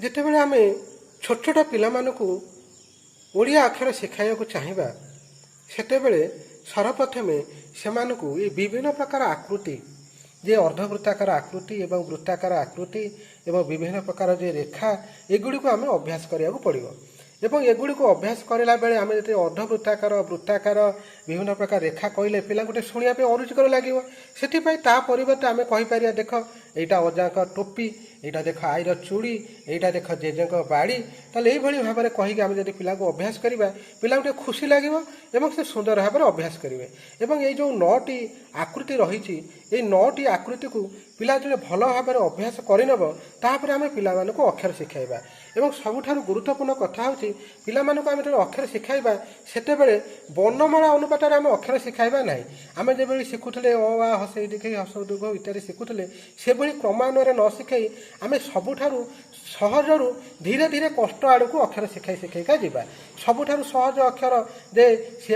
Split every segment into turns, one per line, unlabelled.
ଯେତେବେଳେ ଆମେ ଛୋଟ ଛୋଟ ପିଲାମାନଙ୍କୁ ଓଡ଼ିଆ ଅକ୍ଷର ଶିଖାଇବାକୁ ଚାହିଁବା ସେତେବେଳେ ସର୍ବପ୍ରଥମେ ସେମାନଙ୍କୁ ଏ ବିଭିନ୍ନ ପ୍ରକାର ଆକୃତି ଯେ ଅର୍ଦ୍ଧବୃତ୍ତାକାର ଆକୃତି ଏବଂ ବୃତ୍ତାକାର ଆକୃତି ଏବଂ ବିଭିନ୍ନ ପ୍ରକାର ଯେ ରେଖା ଏଗୁଡ଼ିକୁ ଆମେ ଅଭ୍ୟାସ କରିବାକୁ ପଡ଼ିବ ଏବଂ ଏଗୁଡ଼ିକୁ ଅଭ୍ୟାସ କରିଲା ବେଳେ ଆମେ ଯଦି ଅର୍ଦ୍ଧବୃତ୍ତାକାର ବୃତ୍ତାକାର ବିଭିନ୍ନ ପ୍ରକାର ରେଖା କହିଲେ ପିଲାଙ୍କୁ ଟିକେ ଶୁଣିବା ପାଇଁ ଅରୁଚିକର ଲାଗିବ। ସେଥିପାଇଁ ତା ପରିବର୍ତ୍ତେ ଆମେ କହିପାରିବା ଦେଖ ଏଇଟା ଅଜାଙ୍କ ଟୋପି, ଏଇଟା ଦେଖ ଆଈର ଚୁଡ଼ି, ଏଇଟା ଦେଖ ଜେଜେଙ୍କ ବାଡ଼ି। ତାହେଲେ ଏଇଭଳି ଭାବରେ କହିକି ଆମେ ଯଦି ପିଲାଙ୍କୁ ଅଭ୍ୟାସ କରିବା ପିଲାଙ୍କୁ ଟିକେ ଖୁସି ଲାଗିବ ଏବଂ ସେ ସୁନ୍ଦର ଭାବରେ ଅଭ୍ୟାସ କରିବେ। ଏବଂ ଏଇ ଯେଉଁ 9ଟି ଆକୃତି ରହିଛି ଏଇ 9ଟି ଆକୃତିକୁ ପିଲା ଯେତେବେଳେ ଭଲ ଭାବରେ ଅଭ୍ୟାସ କରିନେବ ତାପରେ ଆମେ ପିଲାମାନଙ୍କୁ ଅକ୍ଷର ଶିଖାଇବା। ଏବଂ ସବୁଠାରୁ ଗୁରୁତ୍ୱପୂର୍ଣ୍ଣ କଥା ହେଉଛି ପିଲାମାନଙ୍କୁ ଆମେ ଯେତେବେଳେ ଅକ୍ଷର ଶିଖାଇବା ସେତେବେଳେ ବର୍ଣ୍ଣମାଳା ଅନୁପାତରେ ଆମେ ଅକ୍ଷର ଶିଖାଇବା ନାହିଁ। ଆମେ ଯେଭଳି ଶିଖୁଥିଲେ ଅ ଆ ହସେଇ ଦେଖେଇ ହସ ଦୁର୍ଘ ଇତ୍ୟାଦି ଶିଖୁଥିଲେ ସେଭଳି କ୍ରମାନ୍ୱୟରେ ନ ଶିଖାଇ ଆମେ ସବୁଠାରୁ ସହଜରୁ ଧୀରେ ଧୀରେ କଷ୍ଟ ଆଡ଼କୁ ଅକ୍ଷର ଶିଖାଇକା ଯିବା। ସବୁଠାରୁ ସହଜ ଅକ୍ଷର ଯେ ସେ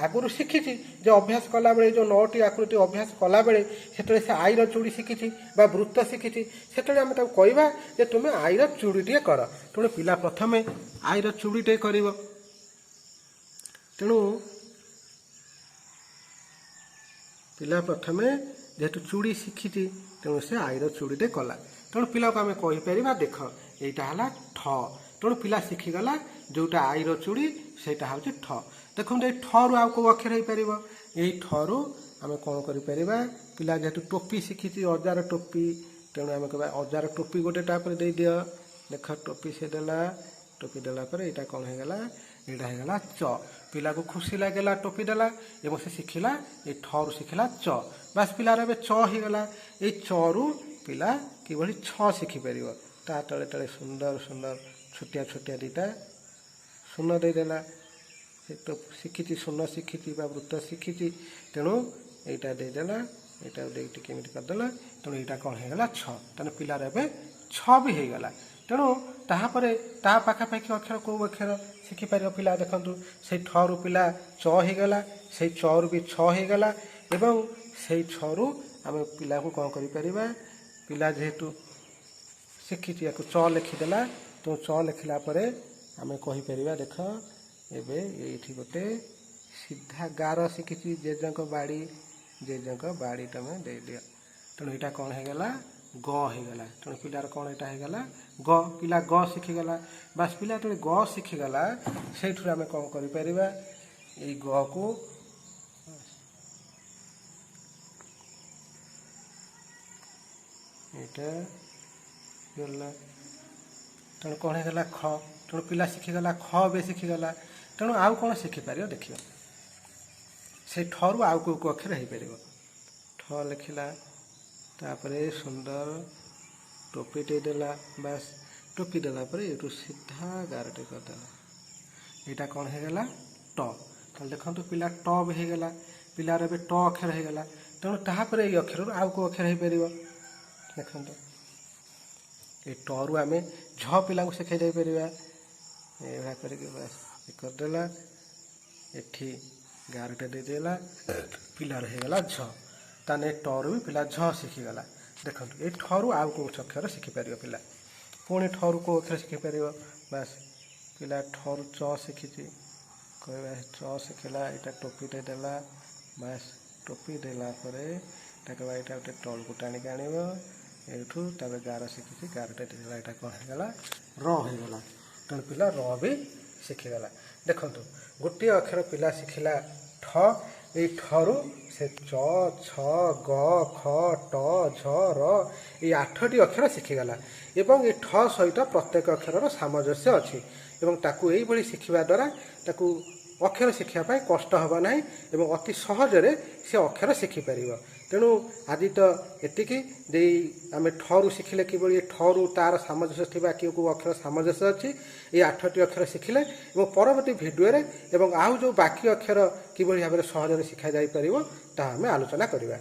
ଆଗରୁ ଶିଖିଛି ଯେ ଅଭ୍ୟାସ କଲାବେଳେ ଯେଉଁ 9ଟି ଆକୃତି ଅଭ୍ୟାସ କଲାବେଳେ ସେତେବେଳେ ସେ ଆଈର ଚୁଡ଼ି ଶିଖିଛି ବା ବୃତ୍ତ ଶିଖିଛି ସେତେବେଳେ ଆମେ ତାକୁ କହିବା ଯେ ତୁମେ ଆଈର ଚୁଡ଼ିଟିଏ କର। ତେଣୁ ପିଲା ପ୍ରଥମେ ଆଈର ଚୁଡ଼ିଟିଏ କରିବ। ତେଣୁ ପିଲା ପ୍ରଥମେ ଯେହେତୁ ଚୁଡ଼ି ଶିଖିଛି ତେଣୁ ସେ ଆଈର ଚୁଡ଼ିଟେ କଲା। ତେଣୁ ପିଲାକୁ ଆମେ କହିପାରିବା ଦେଖ ଏଇଟା ହେଲା ଠ। ତେଣୁ ପିଲା ଶିଖିଗଲା ଯେଉଁଟା ଆଈର ଚୁଡ଼ି ସେଇଟା ହେଉଛି ଠ। ଦେଖନ୍ତୁ ଏଇ ଠରୁ ଆଉ କେଉଁ ଅକ୍ଷର ହେଇପାରିବ? ଏଇ ଠରୁ ଆମେ କ'ଣ କରିପାରିବା? ପିଲା ଯେହେତୁ ଟୋପି ଶିଖିଛି ଅଜାର ଟୋପି ତେଣୁ ଆମେ କହିବା ଅଜାର ଟୋପି ଗୋଟେ ତାପରେ ଦେଇଦିଅ। ଦେଖ ଟୋପି ସେ ଦେଲା, ଟୋପି ଦେଲା ପରେ ଏଇଟା କ'ଣ ହେଇଗଲା? ଏଇଟା ହେଇଗଲା ଚ। ପିଲାକୁ ଖୁସି ଲାଗିଲା ଟୋପି ଦେଲା ଏବଂ ସେ ଶିଖିଲା ଏଇ ଠରୁ ଶିଖିଲା ଚ। ବାସ୍ ପିଲାର ଏବେ ଚ ହେଇଗଲା। ଏଇ ଚରୁ ପିଲା କିଭଳି ଛ ଶିଖିପାରିବ ତା ତଳେ ତଳେ ସୁନ୍ଦର ସୁନ୍ଦର ଛୋଟିଆ ଛୋଟିଆ ଦୁଇଟା ଶୂନ ଦେଇଦେଲା। ସେ ତ ଶିଖିଛି ଶୂନ ଶିଖିଛି ବା ବୃତ୍ତ ଶିଖିଛି ତେଣୁ ଏଇଟା ଦେଇଦେଲା, ଏଇଟା ଦେଇକି ଟିକେ ଏମିତି କରିଦେଲା। ତେଣୁ ଏଇଟା କ'ଣ ହେଇଗଲା? ଛ। ତେଣୁ ପିଲାର ଏବେ ଛ ବି ହେଇଗଲା। ତେଣୁ ତାପରେ ତା ପାଖାପାଖି ଅକ୍ଷର କେଉଁ ଅକ୍ଷର ଶିଖିପାରିବ ପିଲା? ଦେଖନ୍ତୁ ସେଇ ଠରୁ ପିଲା ଚ ହେଇଗଲା, ସେଇ ଚରୁ ବି ଛ ହେଇଗଲା ଏବଂ ସେଇ ଛରୁ ଆମେ ପିଲାକୁ କ'ଣ କରିପାରିବା? ପିଲା ଯେହେତୁ ଶିଖିଛି ୟାକୁ ଚ ଲେଖିଦେଲା ତେଣୁ ଚ ଲେଖିଲା ପରେ ଆମେ କହିପାରିବା ଦେଖ ଏବେ ଏଇଠି ଗୋଟେ ସିଧା ଗାର ଶିଖିଛି ଜେଜେଙ୍କ ବାଡ଼ି, ଜେଜେଙ୍କ ବାଡ଼ି ତମେ ଦେଇଦିଅ। ତେଣୁ ଏଇଟା କ'ଣ ହେଇଗଲା? ଗ ହେଇଗଲା। ତେଣୁ ପିଲାର କ'ଣ ଏଇଟା ହେଇଗଲା? ଗ। ପିଲା ଗ ଶିଖିଗଲା। ବାସ୍ ପିଲା ଯେତେବେଳେ ଗ ଶିଖିଗଲା ସେଇଠୁ ଆମେ କ'ଣ କରିପାରିବା? ଏଇ ଗକୁ ଏଇଟା ଗଲା। ତେଣୁ କ'ଣ ହେଇଗଲା? ଖ। ତେଣୁ ପିଲା ଶିଖିଗଲା ଖ ବି ଶିଖିଗଲା। ତେଣୁ ଆଉ କ'ଣ ଶିଖିପାରିବ ଦେଖିବା? ସେଇ ଠରୁ ଆଉ କେଉଁ କେଉଁ ଅକ୍ଷର ହେଇପାରିବ? ଠ ଲେଖିଲା ତାପରେ ସୁନ୍ଦର ଟୋପିଟେ ଦେଲା। ବାସ୍ ଟୋପି ଦେଲା ପରେ ଏଇଠୁ ସିଧା ଗାରଟେ କରିଦେଲା। ଏଇଟା କ'ଣ ହେଇଗଲା? ଟ। ତାହେଲେ ଦେଖନ୍ତୁ ପିଲା ଟ ବି ହେଇଗଲା। ପିଲାର ଏବେ ଟ ଅକ୍ଷର ହେଇଗଲା। ତେଣୁ ତାପରେ ଏଇ ଅକ୍ଷରରୁ ଆଉ କେଉଁ ଅକ୍ଷର ହେଇପାରିବ? ଦେଖନ୍ତୁ ଏଇ ଟରୁ ଆମେ ଝ ପିଲାଙ୍କୁ ଶିଖାଇ ଦେଇପାରିବା। ଏଇଭଳିଆ କରିକି ବାସ୍ କରିଦେଲା। ଏଠି ଗାରଟେ ଦେଇଦେଲା ପିଲାର ହେଇଗଲା ଝ। ତାହେଲେ ଟରୁ ବି ପିଲା ଝ ଶିଖିଗଲା। ଦେଖନ୍ତୁ ଏଇ ଠରୁ ଆଉ କେଉଁ ଅକ୍ଷର ଶିଖିପାରିବ ପିଲା? ପୁଣି ଠରୁ କେଉଁ ଅକ୍ଷର ଶିଖିପାରିବ? ବାସ୍ ପିଲା ଠରୁ ଚ ଶିଖିଛି କହିବା ଚ ଶିଖିଲା। ଏଇଟା ଟୋପିଟେ ଦେଲା। ବାସ୍ ଟୋପି ଦେଲା ପରେ ତାକୁ ଏଇଟା ଗୋଟେ ତଳକୁ ଟାଣିକି ଆଣିବ। ଏଇଠୁ ତାପରେ ଗାର ଶିଖିଛି ଗାରଟେ ଦେଇଦେଲା। ଏଇଟା କ'ଣ ହେଇଗଲା? ର ହେଇଗଲା। ତେଣୁ ପିଲା ର ବି ଶିଖିଗଲା। ଦେଖନ୍ତୁ ଗୋଟିଏ ଅକ୍ଷର ପିଲା ଶିଖିଲା ଠ। ଏଇ ଠରୁ ସେ ଚ ଛ ଗ ଖ ଟ ଝ ର ଏଇ 8ଟି ଅକ୍ଷର ଶିଖିଗଲା ଏବଂ ଏ ଠ ସହିତ ପ୍ରତ୍ୟେକ ଅକ୍ଷରର ସାମଞ୍ଜସ୍ୟ ଅଛି ଏବଂ ତାକୁ ଏଇଭଳି ଶିଖିବା ଦ୍ୱାରା ତାକୁ ଅକ୍ଷର ଶିଖିବା ପାଇଁ କଷ୍ଟ ହେବ ନାହିଁ ଏବଂ ଅତି ସହଜରେ ସେ ଅକ୍ଷର ଶିଖିପାରିବ। ତେଣୁ ଆଜି ତ ଏତିକି ଯେ ଆମେ ଠରୁ ଶିଖିଲେ କିଭଳି ଠରୁ ତାର ସାମଞ୍ଜସ୍ୟ ଥିବା କେଉଁ କେଉଁ ଅକ୍ଷର ସାମଞ୍ଜସ୍ୟ ଅଛି ଏଇ 8ଟି ଅକ୍ଷର ଶିଖିଲେ ଏବଂ ପରବର୍ତ୍ତୀ ଭିଡ଼ିଓରେ ଏବଂ ଆଉ ଯେଉଁ ବାକି ଅକ୍ଷର କିଭଳି ଭାବରେ ସହଜରେ ଶିଖାଯାଇପାରିବ ତାହା ଆମେ ଆଲୋଚନା କରିବା।